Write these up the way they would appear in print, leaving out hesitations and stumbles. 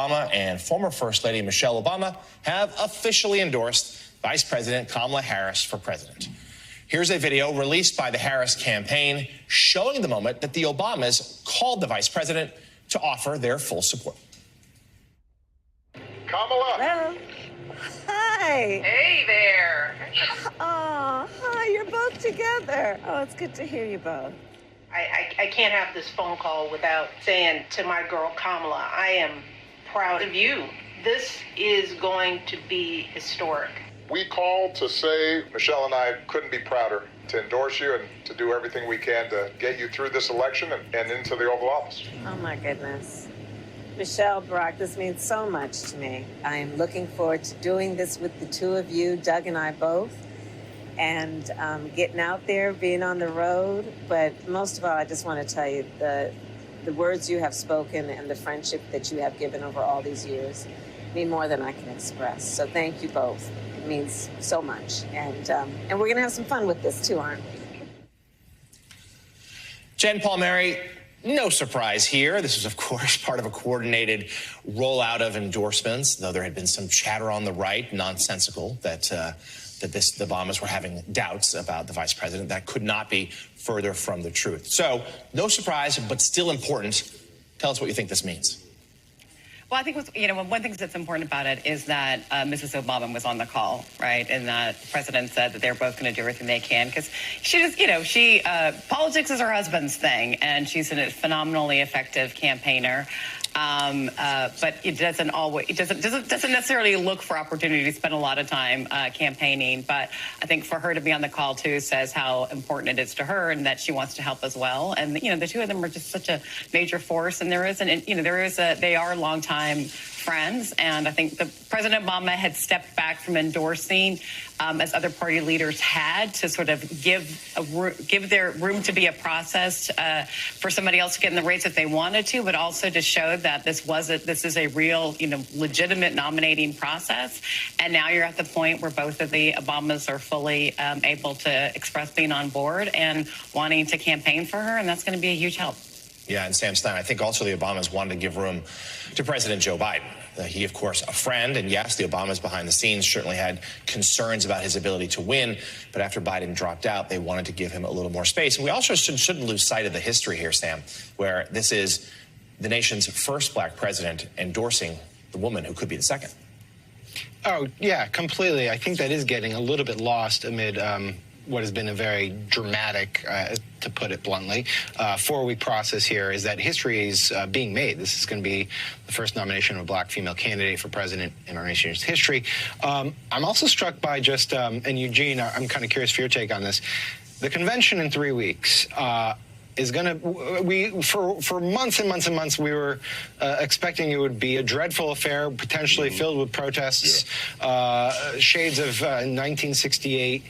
Obama and former First Lady Michelle Obama have officially endorsed Vice President Kamala Harris for president. Here's a video released by the Harris campaign showing the moment that the Obamas called the vice president to offer their full support. Kamala. Hello. Hi. Hey there. Oh, hi, you're both together. Oh, it's good to hear you both. I can't have this phone call without saying to my girl Kamala, I am proud of you. This is going to be historic. We called to say Michelle and I couldn't be prouder to endorse you and to do everything we can to get you through this election and into the Oval Office. Oh, my goodness. Michelle, Brock, this means so much to me. I am looking forward to doing this with the two of you, Doug and I both, and getting out there, being on the road. But most of all, I just want to tell you the words you have spoken and the friendship that you have given over all these years mean more than I can express. So thank you both. It means so much. And we're going to have some fun with this, too, aren't we? Jen Palmieri, no surprise here. This is, of course, part of a coordinated rollout of endorsements, though there had been some chatter on the right, nonsensical, that the Obamas were having doubts about the vice president. That could not be further from the truth. So, no surprise, but still important. Tell us what you think this means. Well, I think one thing that's important about it is that Mrs. Obama was on the call, right? And that the president said that they're both going to do everything they can because she just, politics is her husband's thing, and she's a phenomenally effective campaigner. But it doesn't necessarily look for opportunity to spend a lot of time campaigning. But I think for her to be on the call too says how important it is to her and that she wants to help as well. And the two of them are just such a major force. And they are longtime friends. And I think President Obama had stepped back from endorsing as other party leaders had to sort of give their room to be a process for somebody else to get in the race if they wanted to, but also to show that this is a real, legitimate nominating process. And now you're at the point where both of the Obamas are fully able to express being on board and wanting to campaign for her, and that's going to be a huge help. Yeah, and Sam Stein, I think also the Obamas wanted to give room to President Joe Biden. He, of course, a friend, and yes, the Obamas behind the scenes certainly had concerns about his ability to win, but after Biden dropped out, they wanted to give him a little more space. And we also shouldn't lose sight of the history here, Sam, where this is the nation's first black president endorsing the woman who could be the second. Oh, yeah, completely. I think that is getting a little bit lost amid what has been a very dramatic, to put it bluntly, 4-week process here. Is that history is being made. This is going to be the first nomination of a black female candidate for president in our nation's history. I'm also struck by just, and Eugene, I'm kind of curious for your take on this. The convention in 3 weeks is going to, for months and months and months, we were expecting it would be a dreadful affair, potentially filled with protests, shades of 1968.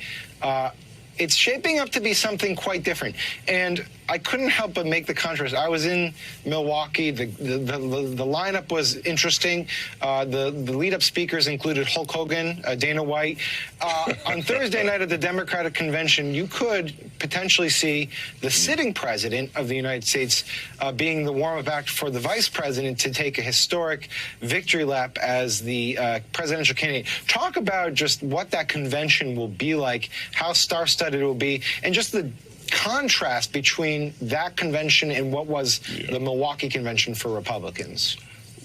It's shaping up to be something quite different. And I couldn't help but make the contrast. I was in Milwaukee. The lineup was interesting. The lead-up speakers included Hulk Hogan, Dana White. On Thursday night at the Democratic Convention, you could potentially see the sitting president of the United States being the warm-up act for the vice president to take a historic victory lap as the presidential candidate. Talk about just what that convention will be like, how star-studded it will be, and just the contrast between that convention and what was the Milwaukee convention for Republicans.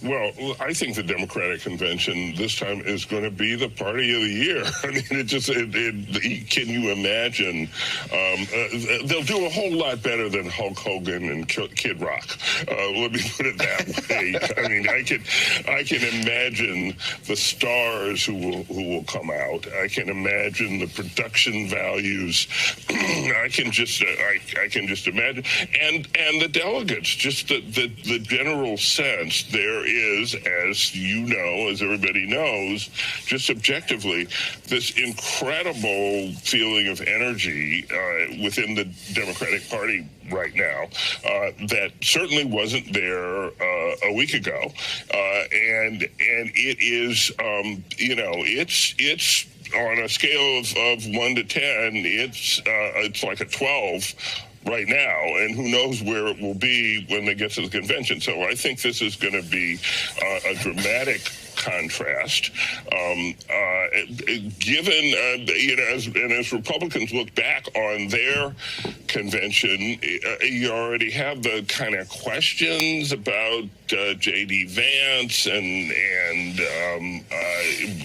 Well, I think the Democratic Convention this time is going to be the party of the year. I mean, can you imagine? They'll do a whole lot better than Hulk Hogan and Kid Rock. Let me put it that way. I mean, I can imagine the stars who will come out. I can imagine the production values. I can just imagine, and the delegates. Just the general sense there is, as you know, as everybody knows, just objectively, this incredible feeling of energy within the Democratic Party right now that certainly wasn't there a week ago, and it is, it's on a scale of 1 to 10, it's like a 12. right now, and who knows where it will be when they get to the convention. So I think this is going to be a dramatic contrast, given, as Republicans look back on their convention, you already have the kind of questions about J.D. Vance and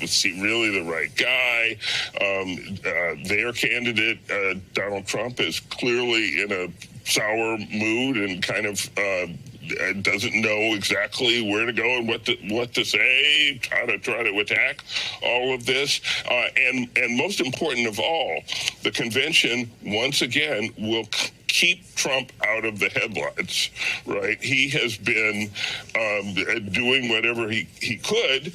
was he really the right guy? Their candidate, Donald Trump, is clearly in a sour mood and kind of doesn't know exactly where to go and what to say, how to try to attack all of this. And most important of all, the convention, once again, will keep Trump out of the headlines, right? He has been doing whatever he could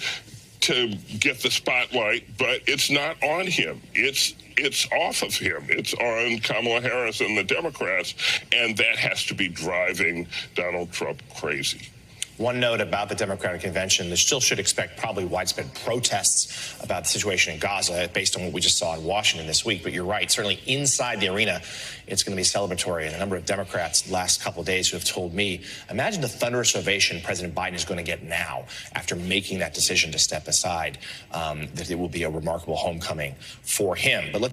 to get the spotlight, but it's not on him. It's off of him. It's on Kamala Harris and the Democrats, and that has to be driving Donald Trump crazy. One note about the Democratic Convention, they still should expect probably widespread protests about the situation in Gaza based on what we just saw in Washington this week. But you're right, certainly inside the arena, it's going to be celebratory. And a number of Democrats last couple of days who have told me, imagine the thunderous ovation President Biden is going to get now after making that decision to step aside, that it will be a remarkable homecoming for him. But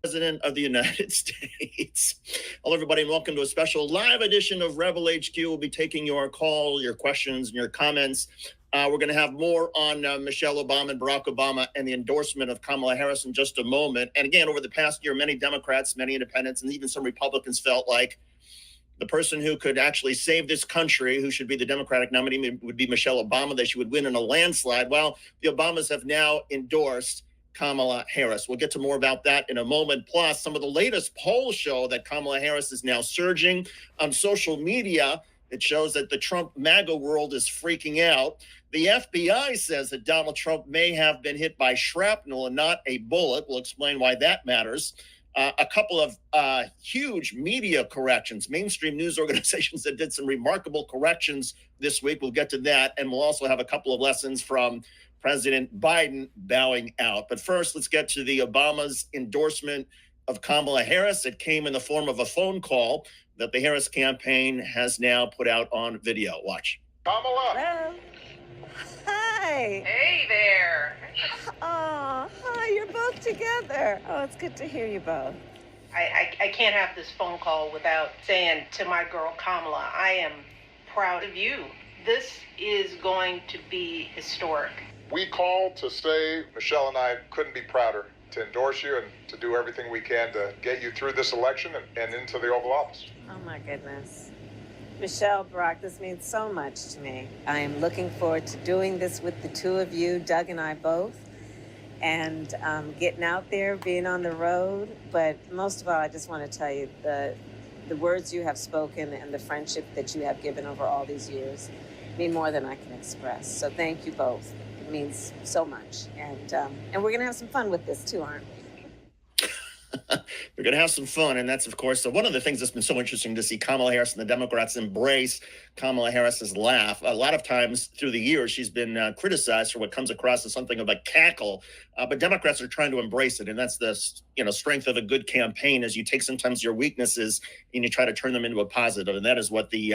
President of the United States. Hello, everybody, and welcome to a special live edition of Rebel HQ. We'll be taking your call, your questions, and your comments. We're going to have more on Michelle Obama and Barack Obama and the endorsement of Kamala Harris in just a moment. And again, over the past year, many Democrats, many independents, and even some Republicans felt like the person who could actually save this country, who should be the Democratic nominee, would be Michelle Obama, that she would win in a landslide. Well, the Obamas have now endorsed Kamala Harris. We'll get to more about that in a moment. Plus, some of the latest polls show that Kamala Harris is now surging on social media. It shows that the Trump MAGA world is freaking out. The FBI says that Donald Trump may have been hit by shrapnel and not a bullet. We'll explain why that matters. A couple of huge media corrections, mainstream news organizations that did some remarkable corrections this week. We'll get to that. And we'll also have a couple of lessons from President Biden bowing out. But first, let's get to the Obama's endorsement of Kamala Harris. It came in the form of a phone call that the Harris campaign has now put out on video. Watch. Kamala. Hello. Hi. Hey there. Oh, hi. You're both together. Oh, it's good to hear you both. I can't have this phone call without saying to my girl Kamala, I am proud of you. This is going to be historic. We called to say Michelle and I couldn't be prouder to endorse you and to do everything we can to get you through this election and into the Oval Office. Oh, my goodness. Michelle, Barack, this means so much to me. I am looking forward to doing this with the two of you, Doug and I both, and getting out there, being on the road. But most of all, I just want to tell you the words you have spoken and the friendship that you have given over all these years mean more than I can express. So thank you both. It means so much. And we're going to have some fun with this too, aren't we? We're going to have some fun. And that's, of course, one of the things that's been so interesting to see Kamala Harris and the Democrats embrace Kamala Harris's laugh. A lot of times through the years, she's been criticized for what comes across as something of a cackle. But Democrats are trying to embrace it. And that's the strength of a good campaign, is you take sometimes your weaknesses and you try to turn them into a positive. And that is what the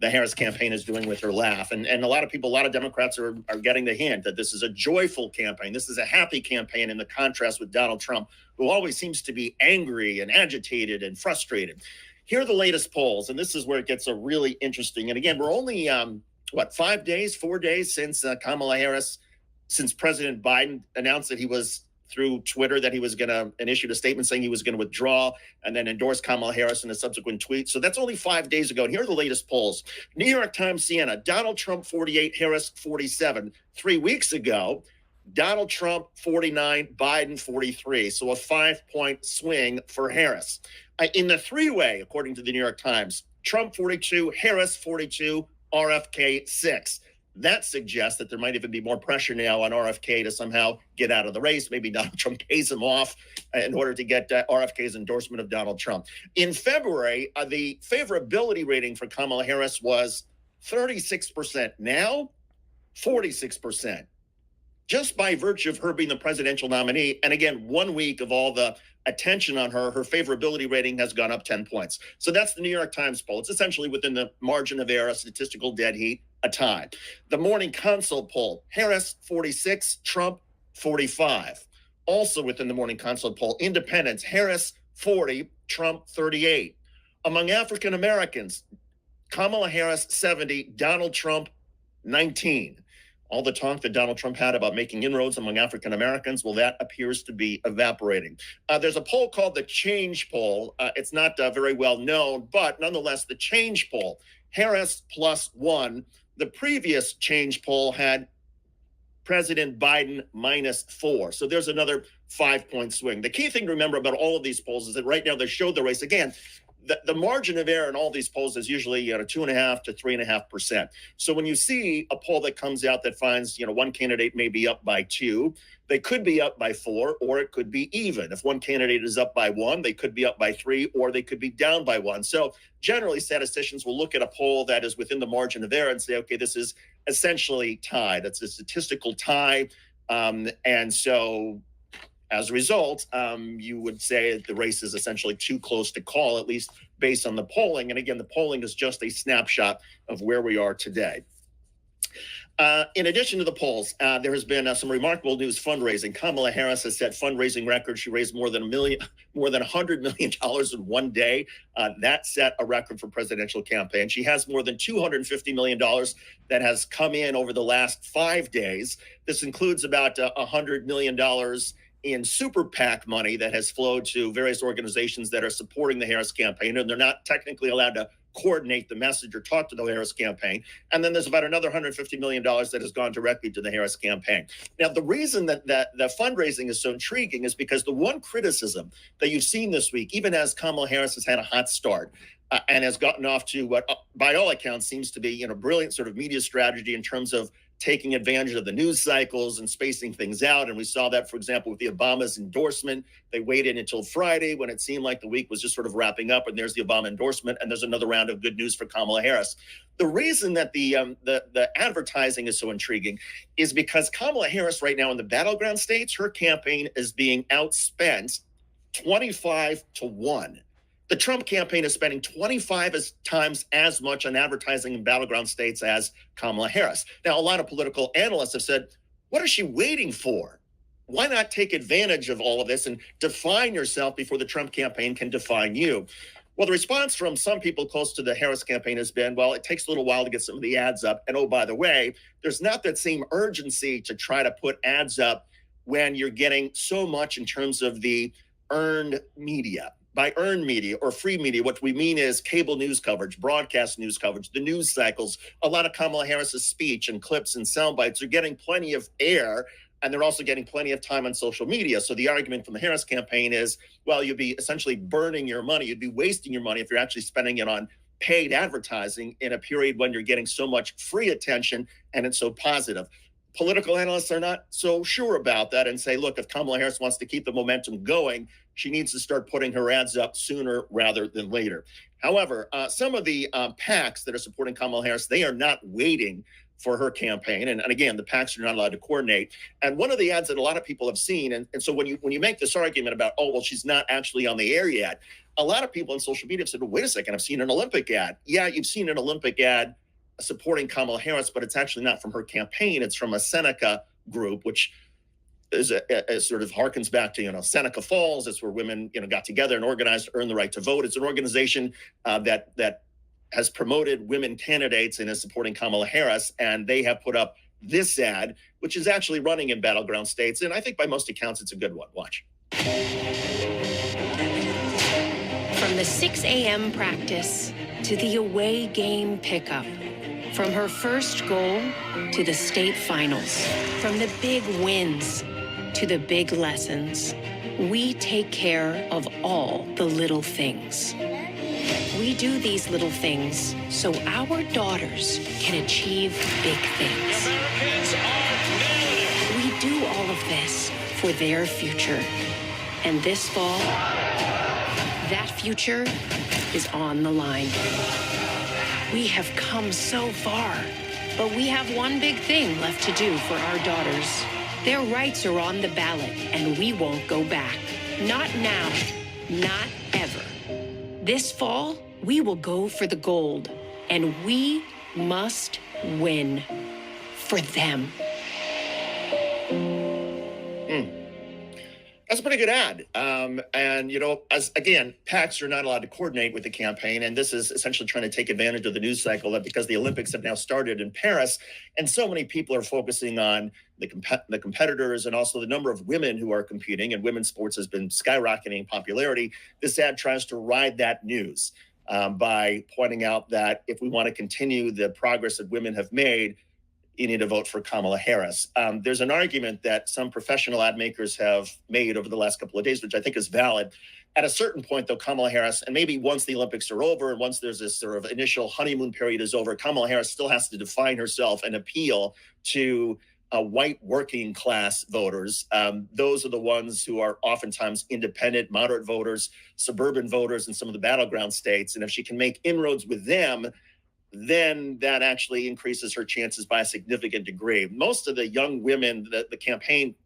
Harris campaign is doing with her laugh. And a lot of Democrats are getting the hint that this is a joyful campaign. This is a happy campaign, in the contrast with Donald Trump, who always seems to be angry and agitated and frustrated. Here are the latest polls, and this is where it gets really interesting. And again, we're only, 4 days since Kamala Harris, since President Biden announced that he was, through Twitter, that he was going to, and issued a statement saying he was going to withdraw and then endorse Kamala Harris in a subsequent tweet. So that's only 5 days ago. And here are the latest polls. New York Times, Siena, Donald Trump 48, Harris 47. 3 weeks ago, Donald Trump 49, Biden 43. So a 5-point swing for Harris. In the three-way, according to the New York Times, Trump 42, Harris 42, RFK 6. That suggests that there might even be more pressure now on RFK to somehow get out of the race. Maybe Donald Trump pays him off in order to get RFK's endorsement of Donald Trump. In February, the favorability rating for Kamala Harris was 36%. Now, 46%. Just by virtue of her being the presidential nominee. And again, 1 week of all the attention on her, her favorability rating has gone up 10 points. So that's the New York Times poll. It's essentially within the margin of error, statistical dead heat, a tie. The Morning Consult poll, Harris 46, Trump 45. Also within the Morning Consult poll, independents, Harris 40, Trump 38. Among African Americans, Kamala Harris 70, Donald Trump 19. All the talk that Donald Trump had about making inroads among African Americans, well, that appears to be evaporating. There's a poll called the Change Poll. It's not very well known, but nonetheless, the Change Poll, Harris +1. The previous Change Poll had President Biden -4. So there's another 5-point swing. The key thing to remember about all of these polls is that right now they show the race. Again, the margin of error in all these polls is usually 2.5 to 3.5%. So when you see a poll that comes out that finds one candidate may be up by 2, they could be up by 4, or it could be even. If one candidate is up by 1, they could be up by 3, or they could be down by 1. So generally, statisticians will look at a poll that is within the margin of error and say, okay, this is essentially tied. That's a statistical tie, and so. As a result, you would say that the race is essentially too close to call, at least based on the polling. And again, the polling is just a snapshot of where we are today. In addition to the polls, there has been some remarkable news fundraising. Kamala Harris has set fundraising records. She raised more than $100 million in one day. That set a record for presidential campaign. She has more than $250 million that has come in over the last 5 days. This includes about $100 million in super PAC money that has flowed to various organizations that are supporting the Harris campaign, and they're not technically allowed to coordinate the message or talk to the Harris campaign. And then there's about another $150 million that has gone directly to the Harris campaign. Now, the reason that the fundraising is so intriguing is because the one criticism that you've seen this week, even as Kamala Harris has had a hot start, and has gotten off to what, by all accounts, seems to be brilliant sort of media strategy in terms of taking advantage of the news cycles and spacing things out. And we saw that, for example, with the Obama's endorsement. They waited until Friday when it seemed like the week was just sort of wrapping up, and there's the Obama endorsement, and there's another round of good news for Kamala Harris. The reason that the advertising is so intriguing is because Kamala Harris right now in the battleground states, her campaign is being outspent 25-1. The Trump campaign is spending 25 times as much on advertising in battleground states as Kamala Harris. Now, a lot of political analysts have said, what is she waiting for? Why not take advantage of all of this and define yourself before the Trump campaign can define you? Well, the response from some people close to the Harris campaign has been, well, it takes a little while to get some of the ads up. And oh, by the way, there's not that same urgency to try to put ads up when you're getting so much in terms of the earned media. By earned media or free media, what we mean is cable news coverage, broadcast news coverage, the news cycles. A lot of Kamala Harris's speech and clips and sound bites are getting plenty of air, and they're also getting plenty of time on social media. So the argument from the Harris campaign is, well, you'd be essentially burning your money. You'd be wasting your money if you're actually spending it on paid advertising in a period when you're getting so much free attention and it's so positive. Political analysts are not so sure about that and say, look, if Kamala Harris wants to keep the momentum going, she needs to start putting her ads up sooner rather than later. However, some of the PACs that are supporting Kamala Harris, they are not waiting for her campaign. And again, the PACs are not allowed to coordinate. And one of the ads that a lot of people have seen, and so when you make this argument about, oh, well, she's not actually on the air yet, a lot of people on social media have said, well, wait a second, I've seen an Olympic ad. Yeah, you've seen an Olympic ad supporting Kamala Harris, but it's actually not from her campaign. It's from a Seneca group, which is a sort of harkens back to, Seneca Falls. It's where women, got together and organized to earn the right to vote. It's an organization that has promoted women candidates and is supporting Kamala Harris. And they have put up this ad, which is actually running in battleground states. And I think by most accounts, it's a good one. Watch. From the 6 a.m. practice to the away game pickup, from her first goal to the state finals, from the big wins to the big lessons, we take care of all the little things. We do these little things so our daughters can achieve big things. We do all of this for their future. And this fall, that future is on the line. We have come so far, but we have one big thing left to do for our daughters. Their rights are on the ballot, and we won't go back. Not now, not ever. This fall, we will go for the gold, and we must win for them. That's a pretty good ad. And, you know, as again, PACs are not allowed to coordinate with the campaign. And this is essentially trying to take advantage of the news cycle that because the Olympics have now started in Paris and so many people are focusing on the competitors and also the number of women who are competing, and women's sports has been skyrocketing in popularity. This ad tries to ride that news by pointing out that if we want to continue the progress that women have made, you need to vote for Kamala Harris. There's an argument that some professional ad makers have made over the last couple of days, which I think is valid. At a certain point, though, Kamala Harris, and maybe once the Olympics are over and once there's this sort of initial honeymoon period is over, Kamala Harris still has to define herself and appeal to white working class voters. Those are the ones who are oftentimes independent, moderate voters, suburban voters in some of the battleground states. And if she can make inroads with them, then that actually increases her chances by a significant degree. Most of the young women that the campaign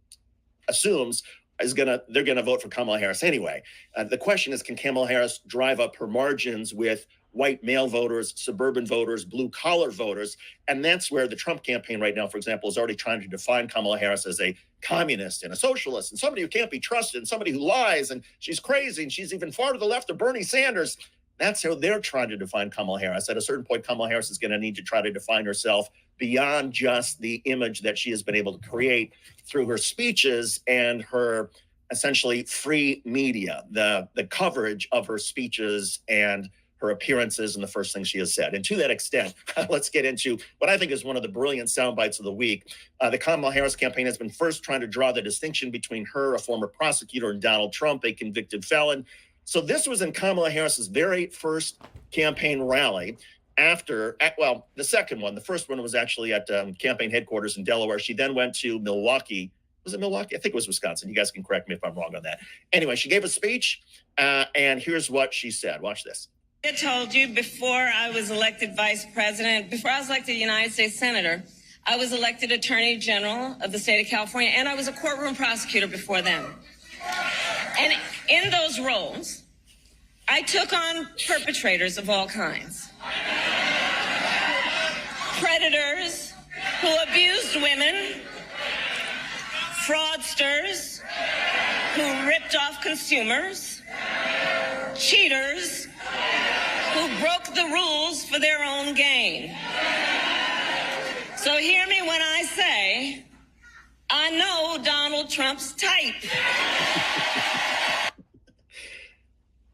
assumes they're gonna vote for Kamala Harris anyway. The question is, can Kamala Harris drive up her margins with white male voters, suburban voters, blue collar voters? And that's where the Trump campaign right now, for example, is already trying to define Kamala Harris as a communist and a socialist and somebody who can't be trusted and somebody who lies and she's crazy and she's even far to the left of Bernie Sanders. That's how they're trying to define Kamala Harris. At a certain point, Kamala Harris is going to need to try to define herself beyond just the image that she has been able to create through her speeches and her essentially free media, the coverage of her speeches and her appearances and the first thing she has said. And to that extent, let's get into what I think is one of the brilliant sound bites of the week. The Kamala Harris campaign has been first trying to draw the distinction between her, a former prosecutor, and Donald Trump, a convicted felon. So this was in Kamala Harris's very first campaign rally the second one. The first one was actually at campaign headquarters in Delaware. She then went to Milwaukee. Was it Milwaukee? I think it was Wisconsin. You guys can correct me if I'm wrong on that. Anyway, she gave a speech, and here's what she said. Watch this. I told you before I was elected vice president, before I was elected United States Senator, I was elected Attorney General of the state of California, and I was a courtroom prosecutor before then. And in those roles, I took on perpetrators of all kinds. Predators who abused women, fraudsters who ripped off consumers, cheaters who broke the rules for their own gain. So hear me when I say, I know Donald Trump's type.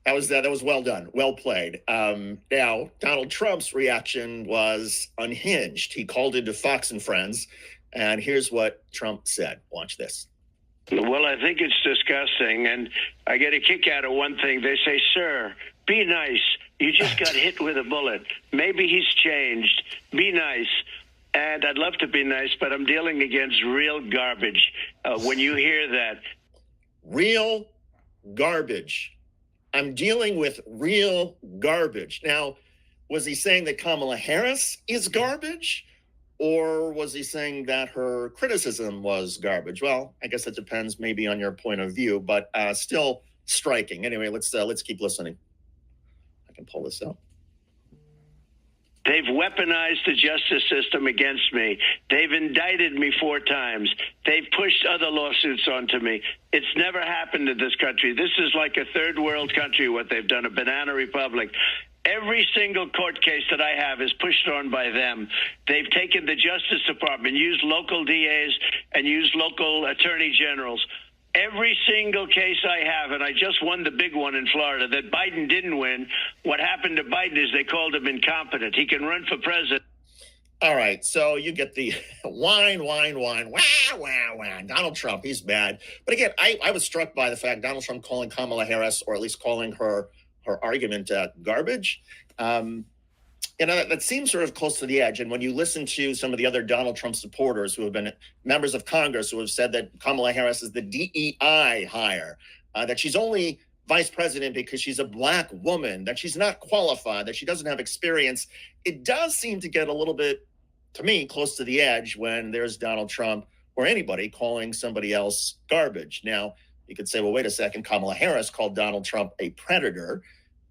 That was well done, well played. Now, Donald Trump's reaction was unhinged. He called into Fox and Friends, and here's what Trump said. Watch this. Well, I think it's disgusting, and I get a kick out of one thing. They say, sir, be nice. You just got hit with a bullet. Maybe he's changed. Be nice. And I'd love to be nice, but I'm dealing against real garbage. When you hear that. Real garbage. I'm dealing with real garbage. Now, was he saying that Kamala Harris is garbage? Or was he saying that her criticism was garbage? Well, I guess it depends maybe on your point of view, but still striking. Anyway, let's keep listening. I can pull this up. They've weaponized the justice system against me. They've indicted me 4 times. They've pushed other lawsuits onto me. It's never happened in this country. This is like a third world country, what they've done, a banana republic. Every single court case that I have is pushed on by them. They've taken the Justice Department, used local DAs, and used local attorney generals. Every single case I have, and I just won the big one in Florida that Biden didn't win. What happened to Biden is they called him incompetent. He can run for president. All right, so you get the whine, wah. Donald Trump, he's mad. But again, I was struck by the fact Donald Trump calling Kamala Harris, or at least calling her argument garbage. That seems sort of close to the edge. And when you listen to some of the other Donald Trump supporters who have been members of Congress who have said that Kamala Harris is the DEI hire, that she's only vice president because she's a black woman, that she's not qualified, that she doesn't have experience. It does seem to get a little bit, to me, close to the edge when there's Donald Trump or anybody calling somebody else garbage. Now, you could say, well, wait a second, Kamala Harris called Donald Trump a predator.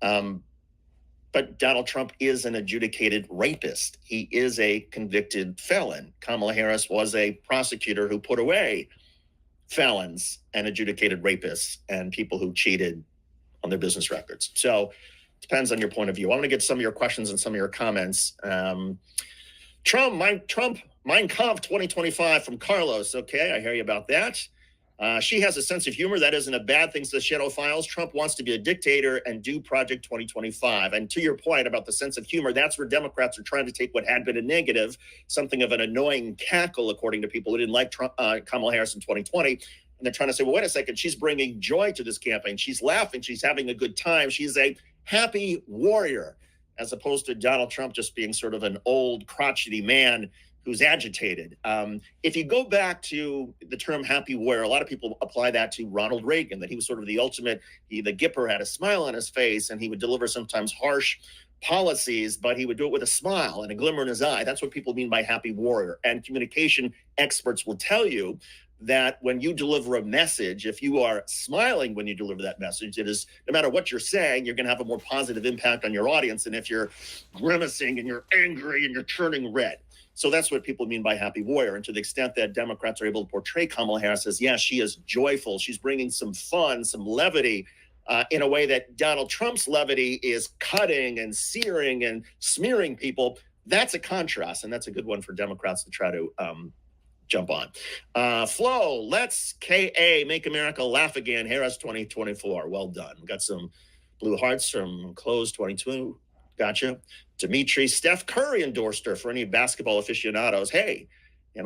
But Donald Trump is an adjudicated rapist. He is a convicted felon. Kamala Harris was a prosecutor who put away felons and adjudicated rapists and people who cheated on their business records. So it depends on your point of view. I want to get some of your questions and some of your comments. Trump, Mein Kampf 2025 from Carlos. Okay, I hear you about that. She has a sense of humor. That isn't a bad thing, says Shadow Files. Trump wants to be a dictator and do Project 2025. And to your point about the sense of humor, that's where Democrats are trying to take what had been a negative, something of an annoying cackle, according to people who didn't like Kamala Harris in 2020. And they're trying to say, well, wait a second, she's bringing joy to this campaign. She's laughing. She's having a good time. She's a happy warrior, as opposed to Donald Trump just being sort of an old, crotchety man who's agitated. If you go back to the term happy warrior, a lot of people apply that to Ronald Reagan, that he was sort of the ultimate, the Gipper had a smile on his face and he would deliver sometimes harsh policies, but he would do it with a smile and a glimmer in his eye. That's what people mean by happy warrior. And communication experts will tell you that when you deliver a message, if you are smiling when you deliver that message, it is, no matter what you're saying, you're going to have a more positive impact on your audience than if you're grimacing and you're angry and you're turning red. So that's what people mean by happy warrior. And to the extent that Democrats are able to portray Kamala Harris as, yes, she is joyful, she's bringing some fun, some levity, in a way that Donald Trump's levity is cutting and searing and smearing people, that's a contrast. And that's a good one for Democrats to try to jump on. Flo, let's KA, Make America Laugh Again, Harris 2024. Well done. We got some blue hearts from Close 22. Gotcha. Dimitri, Steph Curry endorsed her for any basketball aficionados. Hey,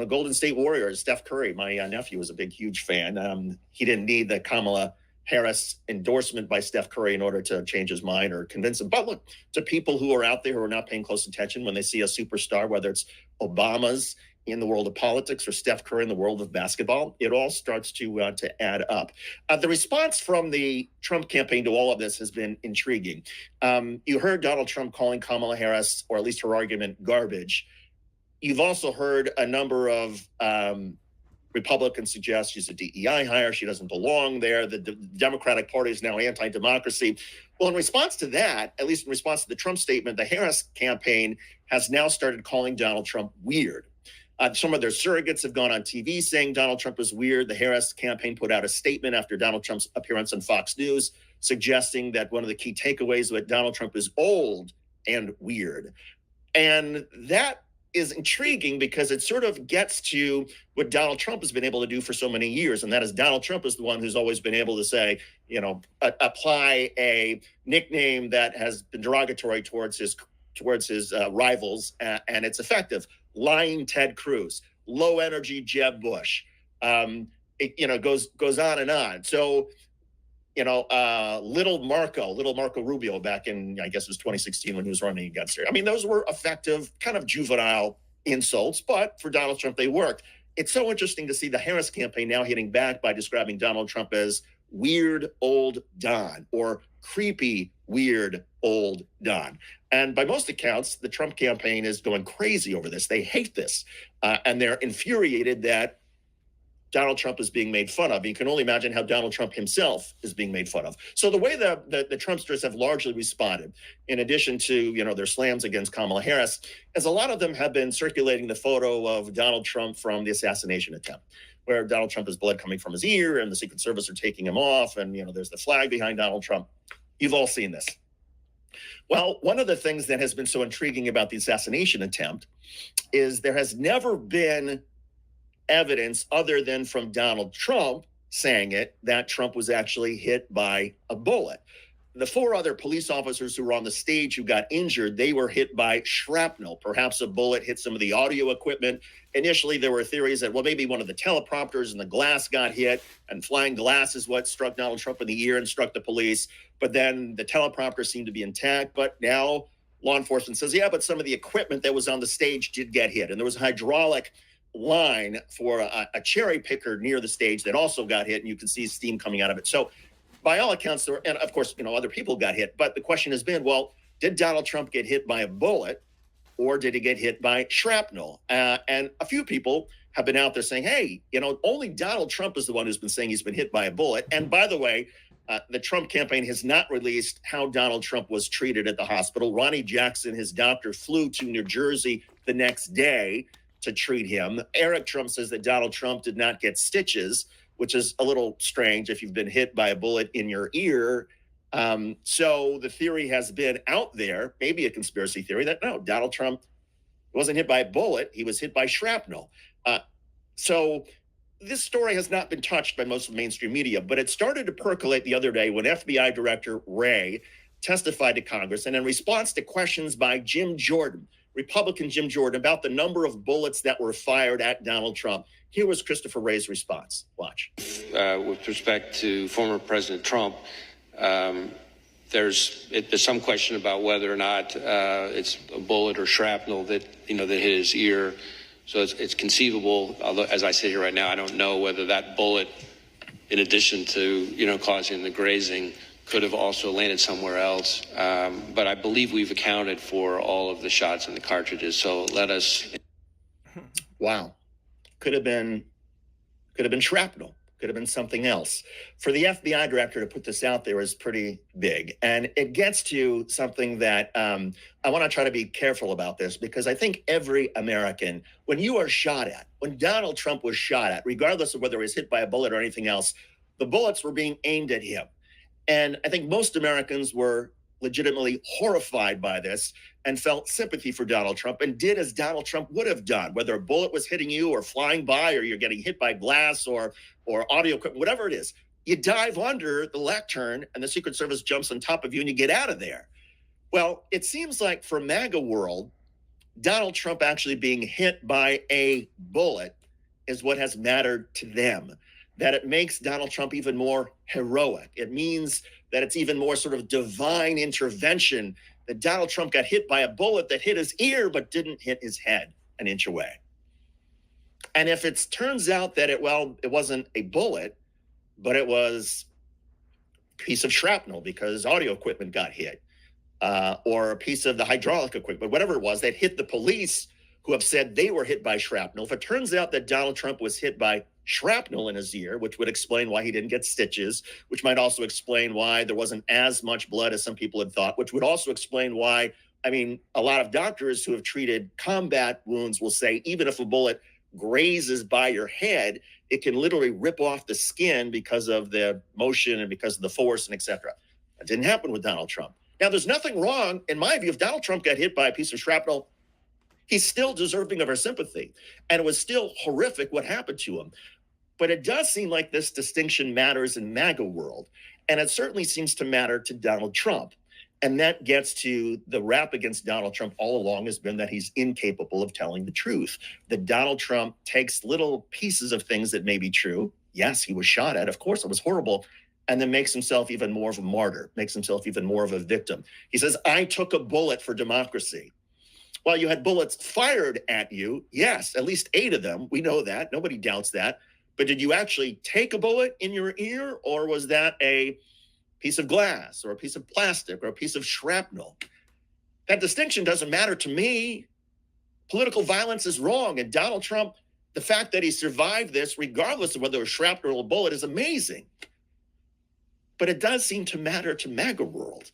Golden State Warriors, Steph Curry, my nephew was a big, huge fan. He didn't need the Kamala Harris endorsement by Steph Curry in order to change his mind or convince him. But look, to people who are out there who are not paying close attention when they see a superstar, whether it's Obama's in the world of politics or Steph Curry in the world of basketball, it all starts to add up. The response from the Trump campaign to all of this has been intriguing. You heard Donald Trump calling Kamala Harris, or at least her argument, garbage. You've also heard a number of Republicans suggest she's a DEI hire. She doesn't belong there. The Democratic Party is now anti-democracy. Well, in response to that, at least in response to the Trump statement, the Harris campaign has now started calling Donald Trump weird. Some of their surrogates have gone on TV saying Donald Trump is weird. The Harris campaign put out a statement after Donald Trump's appearance on Fox News, suggesting that one of the key takeaways is that Donald Trump is old and weird. And that is intriguing because it sort of gets to what Donald Trump has been able to do for so many years. And that is Donald Trump is the one who's always been able to say, apply a nickname that has been derogatory towards his rivals, and it's effective. Lying Ted Cruz, low energy Jeb Bush. It goes on and on. So, little Marco Rubio back in, I guess it was 2016 when he was running against her. I mean, those were effective, kind of juvenile insults, but for Donald Trump, they worked. It's so interesting to see the Harris campaign now hitting back by describing Donald Trump as weird old Don or creepy weird old Don. And by most accounts, the Trump campaign is going crazy over this. They hate this. And they're infuriated that Donald Trump is being made fun of. You can only imagine how Donald Trump himself is being made fun of. So the way the Trumpsters have largely responded, in addition to, their slams against Kamala Harris, is a lot of them have been circulating the photo of Donald Trump from the assassination attempt, where Donald Trump has blood coming from his ear and the Secret Service are taking him off. And, there's the flag behind Donald Trump. You've all seen this. Well, one of the things that has been so intriguing about the assassination attempt is there has never been evidence other than from Donald Trump saying it, that Trump was actually hit by a bullet. The four other police officers who were on the stage who got injured, they were hit by shrapnel. Perhaps a bullet hit some of the audio equipment. Initially, there were theories that, maybe one of the teleprompters and the glass got hit, and flying glass is what struck Donald Trump in the ear and struck the police. But then the teleprompter seemed to be intact. But now law enforcement says, but some of the equipment that was on the stage did get hit. And there was a hydraulic line for a cherry picker near the stage that also got hit, and you can see steam coming out of it. So by all accounts, and of course, other people got hit. But the question has been, well, did Donald Trump get hit by a bullet, or did he get hit by shrapnel? And a few people have been out there saying, hey, only Donald Trump is the one who's been saying he's been hit by a bullet. And by the way, the Trump campaign has not released how Donald Trump was treated at the hospital. Ronnie Jackson, his doctor, flew to New Jersey the next day to treat him. Eric Trump says that Donald Trump did not get stitches, which is a little strange if you've been hit by a bullet in your ear. So the theory has been out there, maybe a conspiracy theory, that no, Donald Trump wasn't hit by a bullet. He was hit by shrapnel. So this story has not been touched by most of the mainstream media, but it started to percolate the other day when FBI Director Wray testified to Congress, and in response to questions by Jim Jordan, Republican Jim Jordan, about the number of bullets that were fired at Donald Trump. Here was Christopher Wray's response. Watch. With respect to former President Trump, there's some question about whether or not it's a bullet or shrapnel that hit his ear. So it's conceivable, although as I sit here right now, I don't know whether that bullet, in addition to causing the grazing, could have also landed somewhere else. But I believe we've accounted for all of the shots in the cartridges. So let us. Wow. Could have been shrapnel. Could have been something else. For the FBI director to put this out there is pretty big. And it gets to something that I want to try to be careful about this, because I think every American, when you are shot at, when Donald Trump was shot at, regardless of whether he was hit by a bullet or anything else, the bullets were being aimed at him. And I think most Americans were legitimately horrified by this and felt sympathy for Donald Trump and did as Donald Trump would have done, whether a bullet was hitting you or flying by or you're getting hit by glass or audio equipment, whatever it is. You dive under the lectern and the Secret Service jumps on top of you and you get out of there. Well, it seems like for MAGA world, Donald Trump actually being hit by a bullet is what has mattered to them, that it makes Donald Trump even more heroic. It means that it's even more sort of divine intervention, that Donald Trump got hit by a bullet that hit his ear but didn't hit his head an inch away. And if it turns out that it wasn't a bullet, but it was a piece of shrapnel because audio equipment got hit, or a piece of the hydraulic equipment, whatever it was, that hit the police who have said they were hit by shrapnel. If it turns out that Donald Trump was hit by shrapnel in his ear, which would explain why he didn't get stitches, which might also explain why there wasn't as much blood as some people had thought, which would also explain why, a lot of doctors who have treated combat wounds will say even if a bullet grazes by your head, it can literally rip off the skin because of the motion and because of the force and etc. That didn't happen with Donald Trump. Now, there's nothing wrong, in my view, if Donald Trump got hit by a piece of shrapnel, he's still deserving of our sympathy. And it was still horrific what happened to him. But it does seem like this distinction matters in MAGA world. And it certainly seems to matter to Donald Trump. And that gets to the rap against Donald Trump all along has been that he's incapable of telling the truth. That Donald Trump takes little pieces of things that may be true. Yes, he was shot at. Of course, it was horrible. And then makes himself even more of a martyr, makes himself even more of a victim. He says, I took a bullet for democracy. Well, you had bullets fired at you. Yes, at least 8 of them. We know that. Nobody doubts that. But did you actually take a bullet in your ear, or was that a piece of glass or a piece of plastic or a piece of shrapnel? That distinction doesn't matter to me. Political violence is wrong. And Donald Trump, the fact that he survived this, regardless of whether it was shrapnel or a bullet, is amazing. But it does seem to matter to MAGA world.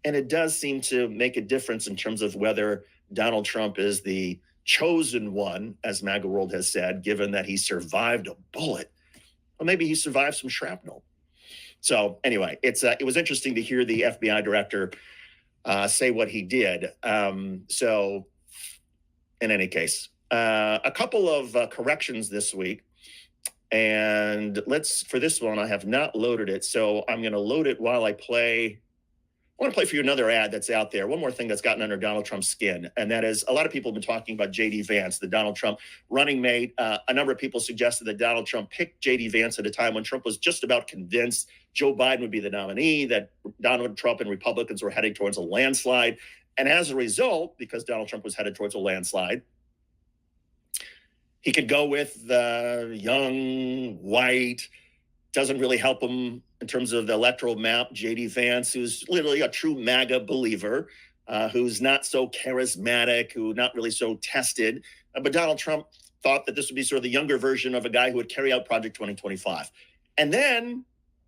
And it does seem to make a difference in terms of whether Donald Trump is the chosen one, as MAGA world has said, given that he survived a bullet. Or maybe he survived some shrapnel. So anyway, it was interesting to hear the FBI director say what he did. So in any case, a couple of corrections this week. And for this one, I have not loaded it. So I'm going to load it while I play. I want to play for you another ad that's out there. One more thing that's gotten under Donald Trump's skin, and that is a lot of people have been talking about J.D. Vance, the Donald Trump running mate. A number of people suggested that Donald Trump picked J.D. Vance at a time when Trump was just about convinced Joe Biden would be the nominee, that Donald Trump and Republicans were heading towards a landslide. And as a result, because Donald Trump was headed towards a landslide, he could go with the young, white, doesn't really help him in in terms of the electoral map. J.D. Vance, who's literally a true MAGA believer, who's not so charismatic, who not really so tested. But Donald Trump thought that this would be sort of the younger version of a guy who would carry out Project 2025. And then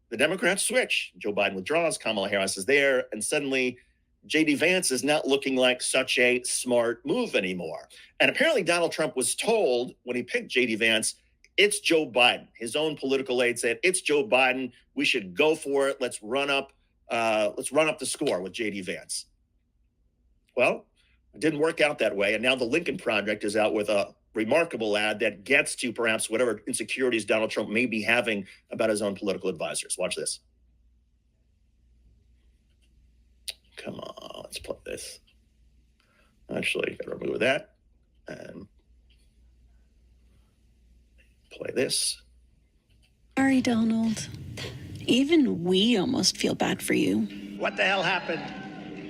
the Democrats switch. Joe Biden withdraws, Kamala Harris is there, and suddenly J.D. Vance is not looking like such a smart move anymore. And apparently Donald Trump was told when he picked J.D. Vance, it's Joe Biden. His own political aide said, it's Joe Biden. We should go for it. Let's run up the score with J.D. Vance. Well, it didn't work out that way. And now the Lincoln Project is out with a remarkable ad that gets to perhaps whatever insecurities Donald Trump may be having about his own political advisors. Watch this. Come on, let's play this. Actually, got to remove that and play this. Sorry, Donald. Even we almost feel bad for you. What the hell happened?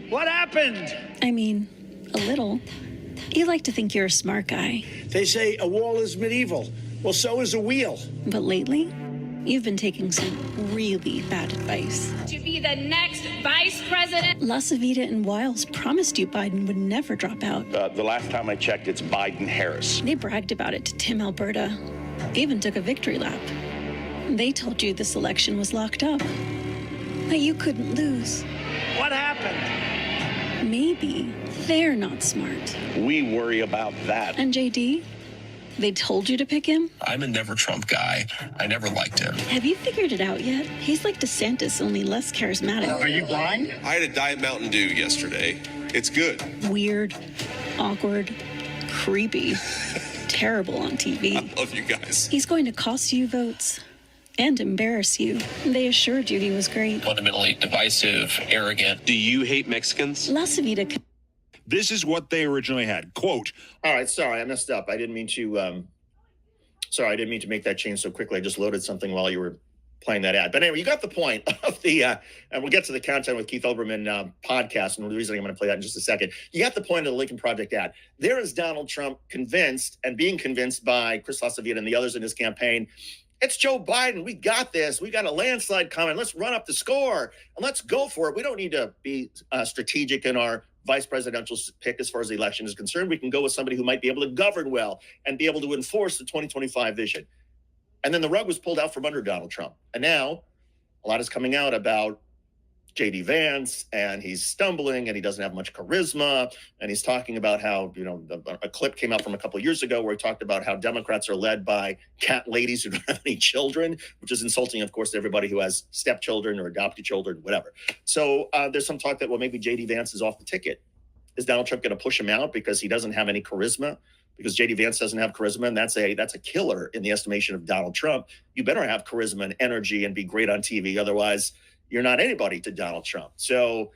What happened? I mean, a little. You like to think you're a smart guy. They say a wall is medieval. Well, so is a wheel. But lately, you've been taking some really bad advice. To be the next vice president. Lasavita and Wiles promised you Biden would never drop out. The last time I checked, it's Biden-Harris. They bragged about it to Tim Alberta. They even took a victory lap. They told you this election was locked up, that you couldn't lose. What happened? Maybe they're not smart. We worry about that. And JD? They told you to pick him? I'm a never Trump guy. I never liked him. Have you figured it out yet? He's like DeSantis, only less charismatic. Are you blind? I had a Diet Mountain Dew yesterday. It's good. Weird, awkward, creepy, terrible on TV. I love you guys. He's going to cost you votes and embarrass you. They assured you he was great. Fundamentally divisive, arrogant. Do you hate Mexicans? Lasavita. This is what they originally had. Quote. All right, sorry, I messed up. I didn't mean to make that change so quickly. I just loaded something while you were playing that ad. But anyway, you got the point of the, and we'll get to the content with Keith Olbermann podcast, and the reason I'm going to play that in just a second. You got the point of the Lincoln Project ad. There is Donald Trump convinced and being convinced by Chris Lasavita and the others in his campaign, it's Joe Biden. We got this. We got a landslide coming. Let's run up the score and let's go for it. We don't need to be strategic in our vice presidential pick as far as the election is concerned. We can go with somebody who might be able to govern well and be able to enforce the 2025 vision. And then the rug was pulled out from under Donald Trump. And now a lot is coming out about J.D. Vance, and he's stumbling and he doesn't have much charisma. And he's talking about how, a clip came out from a couple of years ago where he talked about how Democrats are led by cat ladies who don't have any children, which is insulting, of course, to everybody who has stepchildren or adopted children, whatever. So there's some talk that, well, maybe J.D. Vance is off the ticket. Is Donald Trump going to push him out because he doesn't have any charisma? Because J.D. Vance doesn't have charisma, and that's a killer in the estimation of Donald Trump. You better have charisma and energy and be great on TV. Otherwise, you're not anybody to Donald Trump. So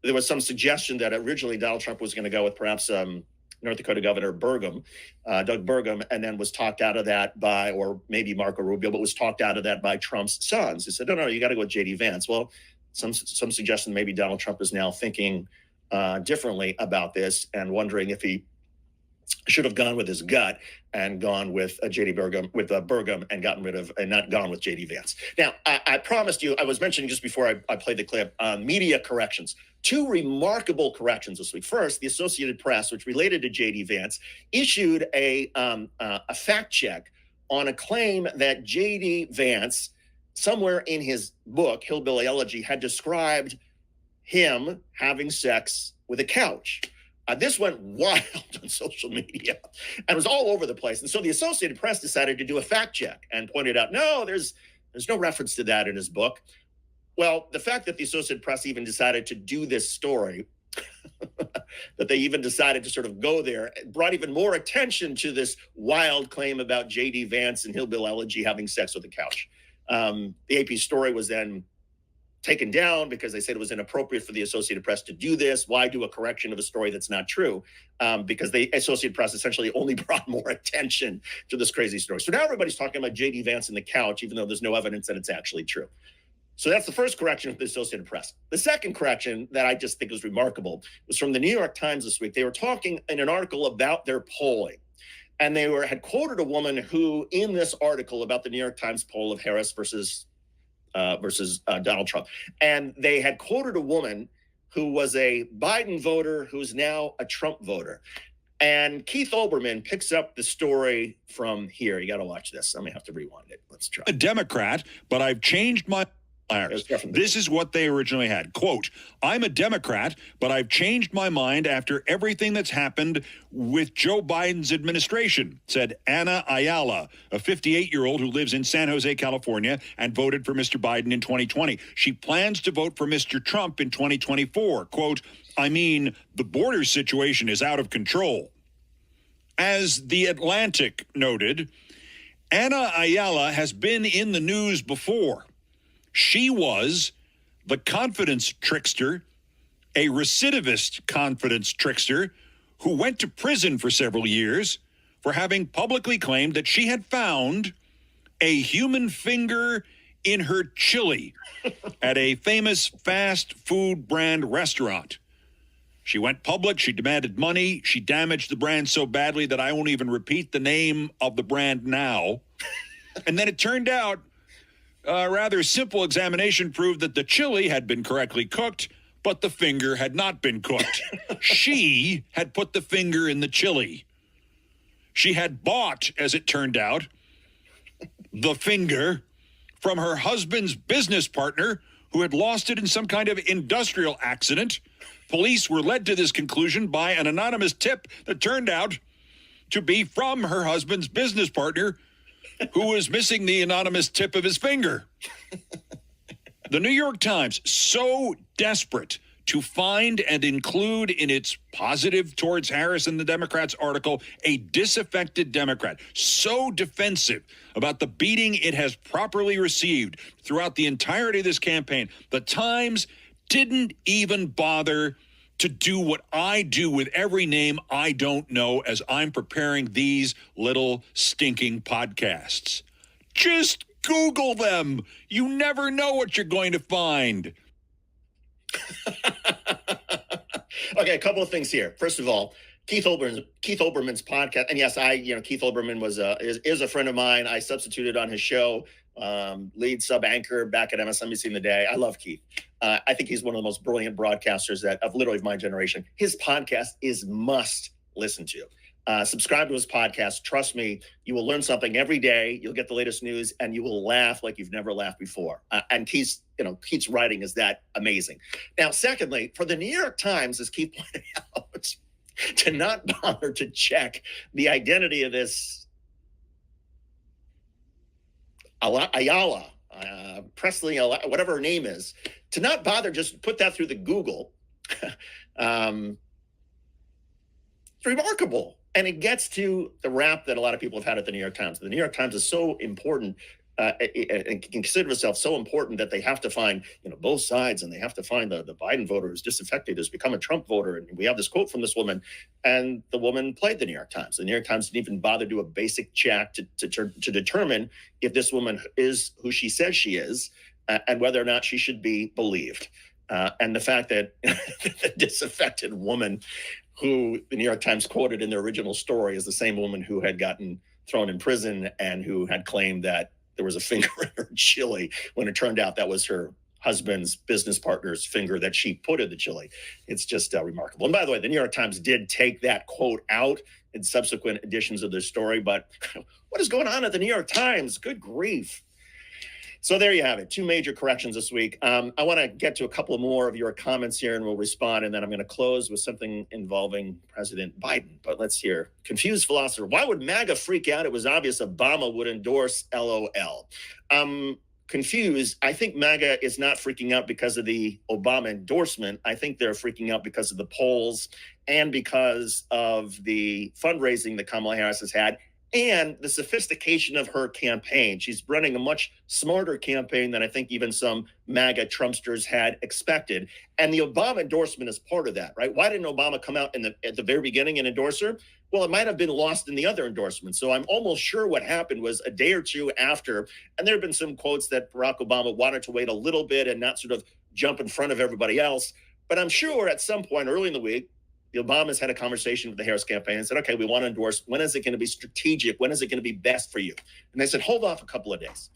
there was some suggestion that originally Donald Trump was going to go with perhaps North Dakota Governor Doug Burgum, and then was talked out of that by, or maybe Marco Rubio, but was talked out of that by Trump's sons, who said, no, you got to go with J.D. Vance. Well, some suggestion maybe Donald Trump is now thinking differently about this and wondering if he should have gone with his gut and gone with Burgum and gotten rid of, and not gone with J.D. Vance. Now, I promised you, I was mentioning just before I played the clip, media corrections. Two remarkable corrections this week. First, the Associated Press, which related to J.D. Vance, issued a fact check on a claim that J.D. Vance, somewhere in his book, Hillbilly Elegy, had described him having sex with a couch. This went wild on social media and was all over the place. And so the Associated Press decided to do a fact check and pointed out, no, there's no reference to that in his book. Well, the fact that the Associated Press even decided to do this story, that they even decided to sort of go there, brought even more attention to this wild claim about J.D. Vance and Hillbilly Elegy having sex with a couch. The AP story was then taken down because they said it was inappropriate for the Associated Press to do this. Why do a correction of a story that's not true? Because the Associated Press essentially only brought more attention to this crazy story. So now everybody's talking about J.D. Vance and the couch, even though there's no evidence that it's actually true. So that's the first correction of the Associated Press. The second correction that I just think was remarkable was from the New York Times this week. They were talking in an article about their polling. And they had quoted a woman who, in this article about the New York Times poll of Harris versus versus Donald Trump. And they had quoted a woman who was a Biden voter who's now a Trump voter. And Keith Olbermann picks up the story from here. You got to watch this. I'm going to have to rewind it. Let's try. A Democrat, but I've changed my... This is what they originally had. Quote, I'm a Democrat, but I've changed my mind after everything that's happened with Joe Biden's administration, said Ana Ayala, a 58-year-old who lives in San Jose, California, and voted for Mr. Biden in 2020. She plans to vote for Mr. Trump in 2024. Quote, I mean, the border situation is out of control. As The Atlantic noted, Ana Ayala has been in the news before. She was the confidence trickster, a recidivist confidence trickster who went to prison for several years for having publicly claimed that she had found a human finger in her chili at a famous fast food brand restaurant. She went public. She demanded money. She damaged the brand so badly that I won't even repeat the name of the brand now. And then it turned out a rather simple examination proved that the chili had been correctly cooked, but the finger had not been cooked. She had put the finger in the chili. She had bought, as it turned out, the finger from her husband's business partner who had lost it in some kind of industrial accident. Police were led to this conclusion by an anonymous tip that turned out to be from her husband's business partner who was missing the anonymous tip of his finger. The New York Times, so desperate to find and include in its positive towards Harris and the Democrats article a disaffected Democrat, so defensive about the beating it has properly received throughout the entirety of this campaign, the Times didn't even bother to do what I do with every name I don't know as I'm preparing these little stinking podcasts. Just Google them. You never know what you're going to find. Okay, a couple of things here. First of all, Keith Olbermann's podcast, and yes, Keith Olbermann was is a friend of mine. I substituted on his show, lead sub anchor back at MSNBC in the day. I love Keith. I think he's one of the most brilliant broadcasters of literally my generation. His podcast is must listen to. Subscribe to his podcast. Trust me, you will learn something every day. You'll get the latest news, and you will laugh like you've never laughed before. And Keith's writing is that amazing. Now, secondly, for the New York Times, as Keith pointed out, to not bother to check the identity of this Ayala, Presley, whatever her name is, to not bother just put that through the Google, it's remarkable. And it gets to the rap that a lot of people have had at the New York Times. The New York Times is so important and can consider itself so important that they have to find, both sides, and they have to find the Biden voter who's disaffected, who's become a Trump voter. And we have this quote from this woman, and the woman played the New York Times. The New York Times didn't even bother to do a basic check to determine if this woman is who she says she is, and whether or not she should be believed. And the fact that the disaffected woman who the New York Times quoted in their original story is the same woman who had gotten thrown in prison and who had claimed that there was a finger in her chili when it turned out that was her husband's business partner's finger that she put in the chili. It's just remarkable. And by the way, the New York Times did take that quote out in subsequent editions of their story. But what is going on at the New York Times? Good grief. So there you have it. Two major corrections this week. I want to get to a couple more of your comments here and we'll respond. And then I'm going to close with something involving President Biden. But let's hear. Confused philosopher. Why would MAGA freak out? It was obvious Obama would endorse LOL. Confused. I think MAGA is not freaking out because of the Obama endorsement. I think they're freaking out because of the polls and because of the fundraising that Kamala Harris has had and the sophistication of her campaign. She's running a much smarter campaign than I think even some MAGA Trumpsters had expected. And the Obama endorsement is part of that, right? Why didn't Obama come out at the very beginning and endorse her? Well, it might have been lost in the other endorsements. So I'm almost sure what happened was a day or two after, and there have been some quotes that Barack Obama wanted to wait a little bit and not sort of jump in front of everybody else. But I'm sure at some point early in the week, the Obamas had a conversation with the Harris campaign and said, okay, we want to endorse. When is it going to be strategic? When is it going to be best for you? And they said, hold off a couple of days.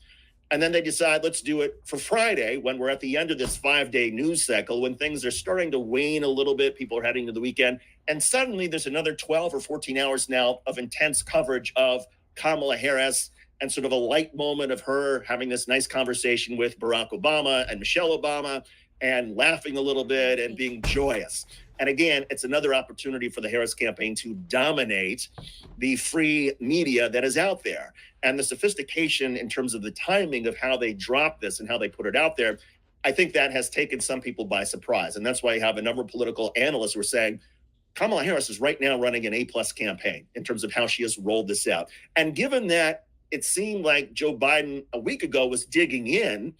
And then they decide, let's do it for Friday when we're at the end of this 5-day news cycle, when things are starting to wane a little bit. People are heading to the weekend. And suddenly there's another 12 or 14 hours now of intense coverage of Kamala Harris and sort of a light moment of her having this nice conversation with Barack Obama and Michelle Obama and laughing a little bit and being joyous. And again, it's another opportunity for the Harris campaign to dominate the free media that is out there. And the sophistication in terms of the timing of how they drop this and how they put it out there, I think that has taken some people by surprise. And that's why you have a number of political analysts who are saying, Kamala Harris is right now running an A-plus campaign in terms of how she has rolled this out. And given that it seemed like Joe Biden a week ago was digging in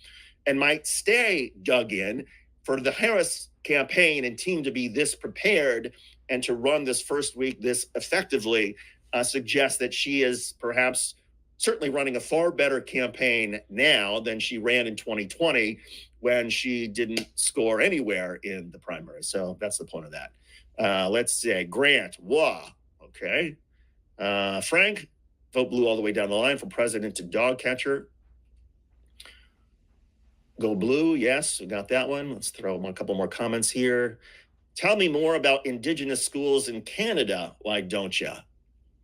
and might stay dug in, for the Harris campaign and team to be this prepared and to run this first week this effectively suggests that she is perhaps certainly running a far better campaign now than she ran in 2020 when she didn't score anywhere in the primary. So that's the point of that. Let's say Grant, okay. Frank, vote blue all the way down the line from president to dog catcher. Go blue, yes, we got that one. Let's throw a couple more comments here. Tell me more about Indigenous schools in Canada, why don't you?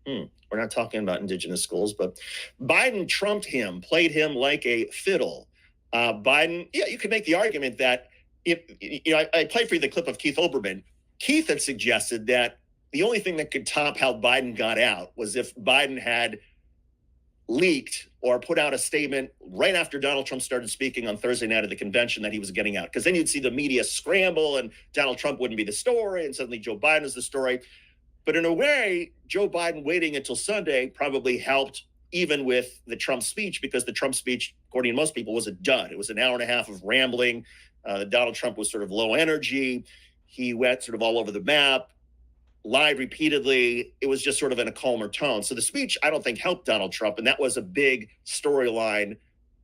We're not talking about Indigenous schools, but Biden trumped him, played him like a fiddle. Biden, yeah, you could make the argument that, I played for you the clip of Keith Olbermann. Keith had suggested that the only thing that could top how Biden got out was if Biden had leaked or put out a statement right after Donald Trump started speaking on Thursday night at the convention that he was getting out. Because then you'd see the media scramble and Donald Trump wouldn't be the story and suddenly Joe Biden is the story. But in a way, Joe Biden waiting until Sunday probably helped even with the Trump speech, because the Trump speech, according to most people, was a dud. It was an hour and a half of rambling. Donald Trump was sort of low energy. He went sort of all over the map, lied repeatedly. It was just sort of in a calmer tone. So the speech, I don't think, helped Donald Trump. And that was a big storyline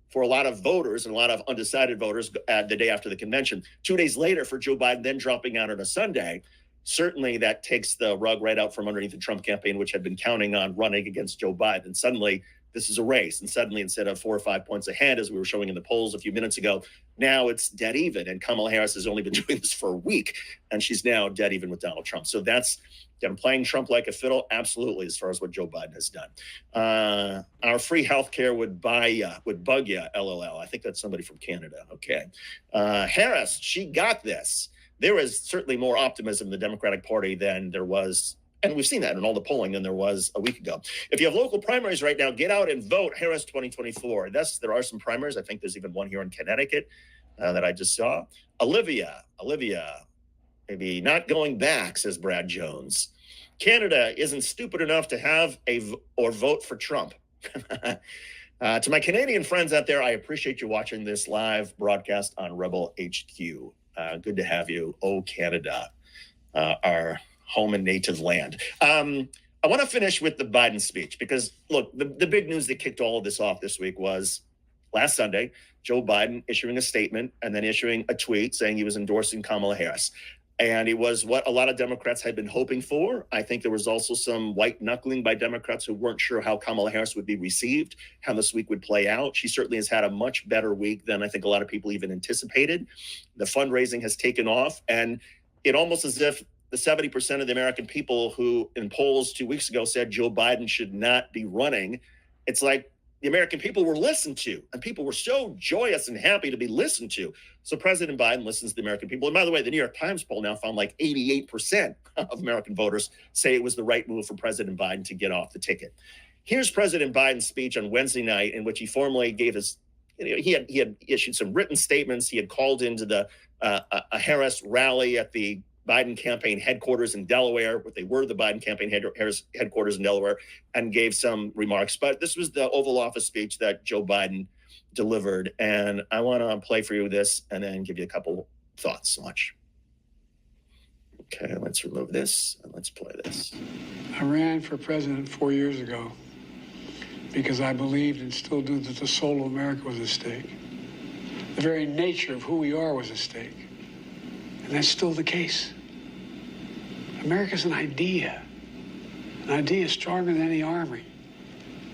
for a lot of voters and a lot of undecided voters the day after the convention. 2 days later, for Joe Biden then dropping out on a Sunday, certainly that takes the rug right out from underneath the Trump campaign, which had been counting on running against Joe Biden. Suddenly, this is a race. And suddenly, instead of 4 or 5 points ahead, as we were showing in the polls a few minutes ago, now it's dead even. And Kamala Harris has only been doing this for a week, and she's now dead even with Donald Trump. So that's them playing Trump like a fiddle, absolutely, as far as what Joe Biden has done. Our free health care would bug you, LOL. I think that's somebody from Canada. Okay. Harris, she got this. There is certainly more optimism in the Democratic Party than there was, and we've seen that in all the polling, than there was a week ago. If you have local primaries right now, get out and vote Harris 2024. There are some primaries. I think there's even one here in Connecticut that I just saw. Olivia, maybe not going back, says Brad Jones. Canada isn't stupid enough to have or vote for Trump. To my Canadian friends out there, I appreciate you watching this live broadcast on Rebel HQ. Good to have you. Oh, Canada, our home and native land. I want to finish with the Biden speech because, look, the big news that kicked all of this off this week was last Sunday, Joe Biden issuing a statement and then issuing a tweet saying he was endorsing Kamala Harris. And it was what a lot of Democrats had been hoping for. I think there was also some white knuckling by Democrats who weren't sure how Kamala Harris would be received, how this week would play out. She certainly has had a much better week than I think a lot of people even anticipated. The fundraising has taken off, and it almost as if the 70% of the American people who in polls 2 weeks ago said Joe Biden should not be running, it's like the American people were listened to, and people were so joyous and happy to be listened to. So President Biden listens to the American people. And by the way, the New York Times poll now found like 88% of American voters say it was the right move for President Biden to get off the ticket. Here's President Biden's speech on Wednesday night, in which he formally gave his, he had issued some written statements. He had called into the a Harris rally at the Biden campaign headquarters in Delaware, what they were the Biden campaign headquarters in Delaware, and gave some remarks. But this was the Oval Office speech that Joe Biden delivered. And I want to play for you this and then give you a couple thoughts. Watch. Okay, let's remove this and let's play this. I ran for president 4 years ago because I believed and still do that the soul of America was at stake. The very nature of who we are was at stake. And that's still the case. America's an idea stronger than any army,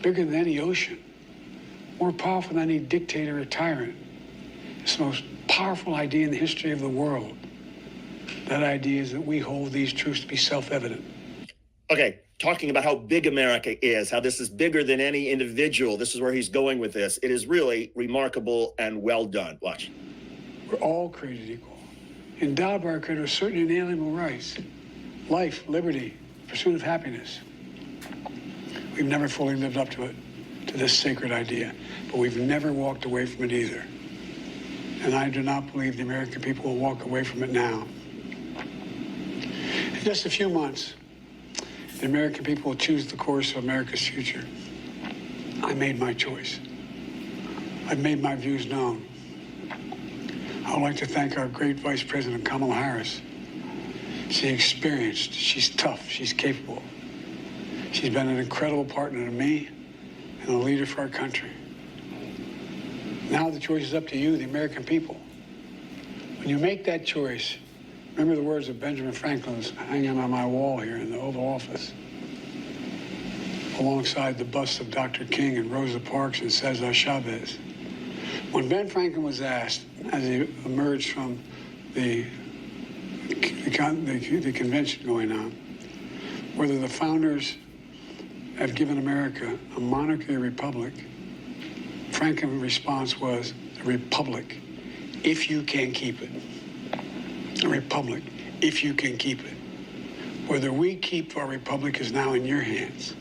bigger than any ocean. more powerful than any dictator or tyrant. It's the most powerful idea in the history of the world. That idea is that we hold these truths to be self-evident. Okay, talking about how big America is, how this is bigger than any individual. This is where he's going with this. It is really remarkable and well done. Watch. We're all created equal, endowed by our Creator with certain inalienable rights: life, liberty, pursuit of happiness. We've never fully lived up to it, to this sacred idea, but we've never walked away from it either. And I do not believe the American people will walk away from it now. In just a few months, the American people will choose the course of America's future. I made my choice. I've made my views known. I would like to thank our great Vice President, Kamala Harris. She's experienced, she's tough, she's capable. She's been an incredible partner to me and a leader for our country. Now the choice is up to you, the American people. When you make that choice, remember the words of Benjamin Franklin's hanging on my wall here in the Oval Office, alongside the busts of Dr. King and Rosa Parks and Cesar Chavez. When Ben Franklin was asked, as he emerged from the convention going on, whether the founders had given America a monarchy or republic, Franklin's response was, a republic, if you can keep it. A republic, if you can keep it. Whether we keep our republic is now in your hands.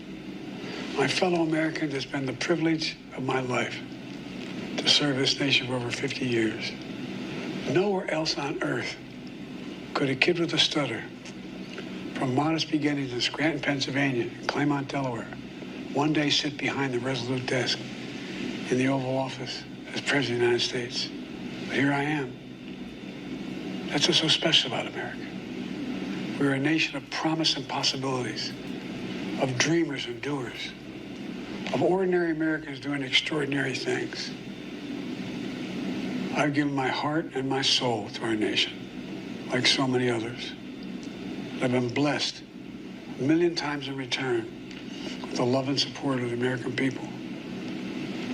My fellow Americans, it's been the privilege of my life to serve this nation for over 50 years. Nowhere else on earth could a kid with a stutter, from modest beginnings in Scranton, Pennsylvania, and Claymont, Delaware, one day sit behind the resolute desk in the Oval Office as President of the United States. But here I am. That's what's so special about America. We're a nation of promise and possibilities, of dreamers and doers, of ordinary Americans doing extraordinary things. I've given my heart and my soul to our nation, like so many others. I've been blessed a million times in return with the love and support of the American people.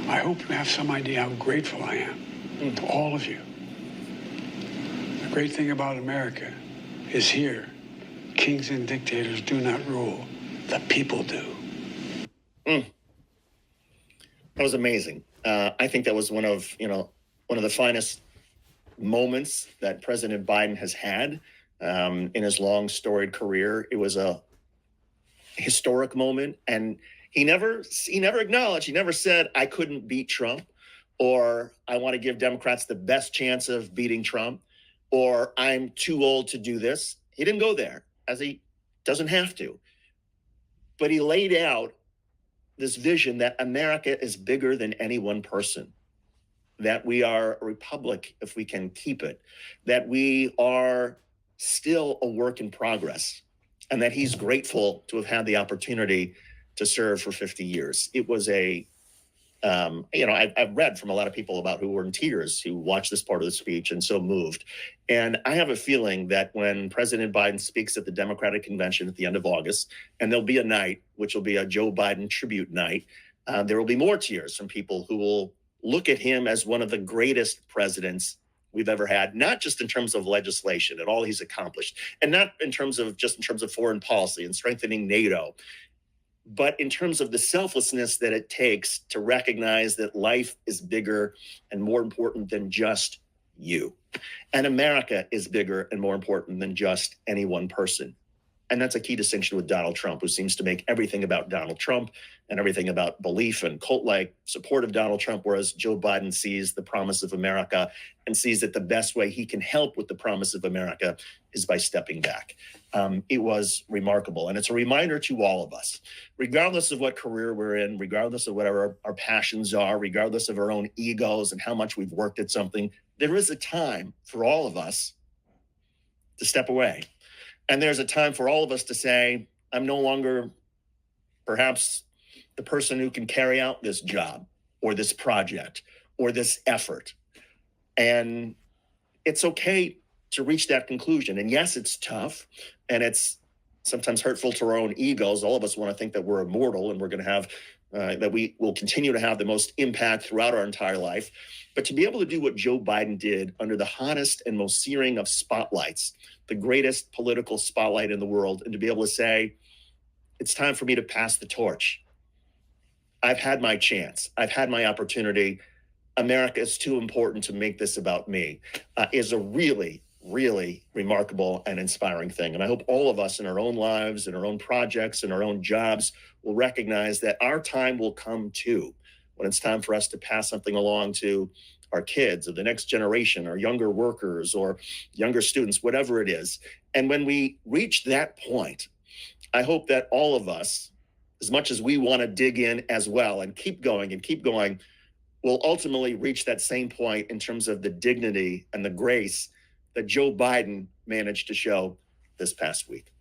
I hope you have some idea how grateful I am to all of you. The great thing about America is here, kings and dictators do not rule, the people do. That was amazing. I think that was one of the finest moments that President Biden has had in his long storied career. It was a historic moment, and he never acknowledged, he never said, I couldn't beat Trump, or I want to give Democrats the best chance of beating Trump, or I'm too old to do this. He didn't go there, as he doesn't have to. But he laid out this vision that America is bigger than any one person, that we are a republic if we can keep it, that we are still a work in progress, and that he's grateful to have had the opportunity to serve for 50 years. It was I've read from a lot of people about who were in tears, who watched this part of the speech and so moved. And I have a feeling that when President Biden speaks at the Democratic Convention at the end of August, and there'll be a night, which will be a Joe Biden tribute night, there will be more tears from people who will look at him as one of the greatest presidents we've ever had, not just in terms of legislation and all he's accomplished, and not in terms of foreign policy and strengthening NATO, but in terms of the selflessness that it takes to recognize that life is bigger and more important than just you. And America is bigger and more important than just any one person. And that's a key distinction with Donald Trump, who seems to make everything about Donald Trump and everything about belief and cult-like support of Donald Trump, whereas Joe Biden sees the promise of America and sees that the best way he can help with the promise of America is by stepping back. It was remarkable. And it's a reminder to all of us, regardless of what career we're in, regardless of whatever our passions are, regardless of our own egos and how much we've worked at something, there is a time for all of us to step away. And there's a time for all of us to say, I'm no longer perhaps the person who can carry out this job or this project or this effort. And it's okay to reach that conclusion. And yes, it's tough, and it's sometimes hurtful to our own egos. All of us want to think that we're immortal and we're going to have that we will continue to have the most impact throughout our entire life. But to be able to do what Joe Biden did under the hottest and most searing of spotlights, the greatest political spotlight in the world, and to be able to say, it's time for me to pass the torch. I've had my chance. I've had my opportunity. America is too important to make this about me, is a really, really remarkable and inspiring thing. And I hope all of us in our own lives, in our own projects, in our own jobs will recognize that our time will come too, when it's time for us to pass something along to our kids or the next generation or younger workers or younger students, whatever it is. And when we reach that point, I hope that all of us, as much as we want to dig in as well and keep going, will ultimately reach that same point in terms of the dignity and the grace that Joe Biden managed to show this past week.